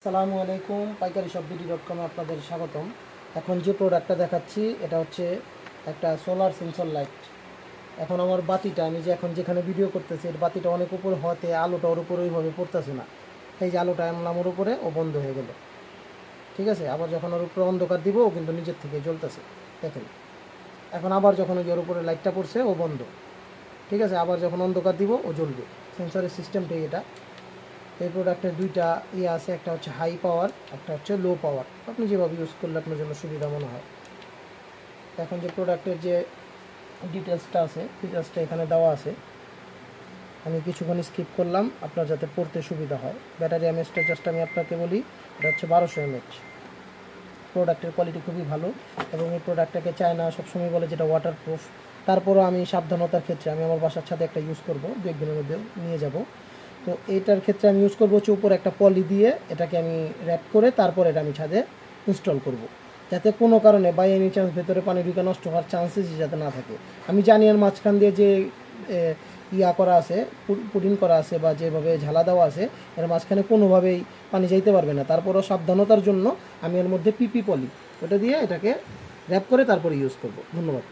আসসালামু আলাইকুম, পাইকারি শপ বিডি.কমে আপনাদের স্বাগতম। এখন যে প্রোডাক্টটা দেখাচ্ছি এটা হচ্ছে একটা সোলার সেন্সর লাইট। এখন আমার বাতিটা আমি যে এখন যেখানে ভিডিও করতেছি এর বাতিটা অনেক উপরে হতে আলোটা ওর উপরে ওইভাবে পড়তেছে না। এই যে আলোটা আনলাম ওর উপরে, ও বন্ধ হয়ে গেল। ঠিক আছে, আবার যখন ওর উপরে অন্ধকার দিব ও কিন্তু নিজের থেকে জ্বলতেছে। দেখেন, এখন আবার যখন ওই ওর উপরে লাইটটা পড়ছে ও বন্ধ। ঠিক আছে, আবার যখন অন্ধকার দিব ও জ্বলবে। সেন্সরের সিস্টেমটাই এটা। এই প্রোডাক্টের দুইটা আছে, একটা হচ্ছে হাই পাওয়ার, একটা হচ্ছে লো পাওয়ার। আপনি যেভাবে ইউজ করলে আপনার জন্য সুবিধা মনে হয়। এখন যে প্রোডাক্টের যে ডিটেলসটা আছে, ফিচার্সটা এখানে দেওয়া আছে। আমি কিছুক্ষণ স্কিপ করলাম আপনার যাতে পড়তে সুবিধা হয়। ব্যাটারি এমএএচটা জাস্ট আমি আপনাকে বলি, এটা হচ্ছে 1200 এমএএচ। প্রোডাক্টের কোয়ালিটি খুবই ভালো এবং এই প্রোডাক্টটাকে চায়না সবসময় বলে যেটা ওয়াটারপ্রুফ। তারপরও আমি সাবধানতার ক্ষেত্রে আমি আমার বাসার ছাদে একটা ইউজ করব, 2-1 দিনের মধ্যে নিয়ে যাব। তো এইটার ক্ষেত্রে আমি ইউজ করবো হচ্ছে উপরে একটা পলি দিয়ে এটাকে আমি র্যাপ করে তারপর এটা আমি ছাদে ইনস্টল করব, যাতে কোনো কারণে বাই এনি চান্স ভেতরে পানি ঢুকে নষ্ট হওয়ার চান্সেসই যাতে না থাকে। আমি জানি আর মাঝখান দিয়ে যে করা আছে, পুডিং করা আছে বা যেভাবে ঝালা দেওয়া আছে, এর মাঝখানে কোনোভাবেই পানি যাইতে পারবে না। তারপরও সাবধানতার জন্য আমি এর মধ্যে পিপি পলি ওটা দিয়ে এটাকে র্যাপ করে তারপরে ইউজ করব। ধন্যবাদ।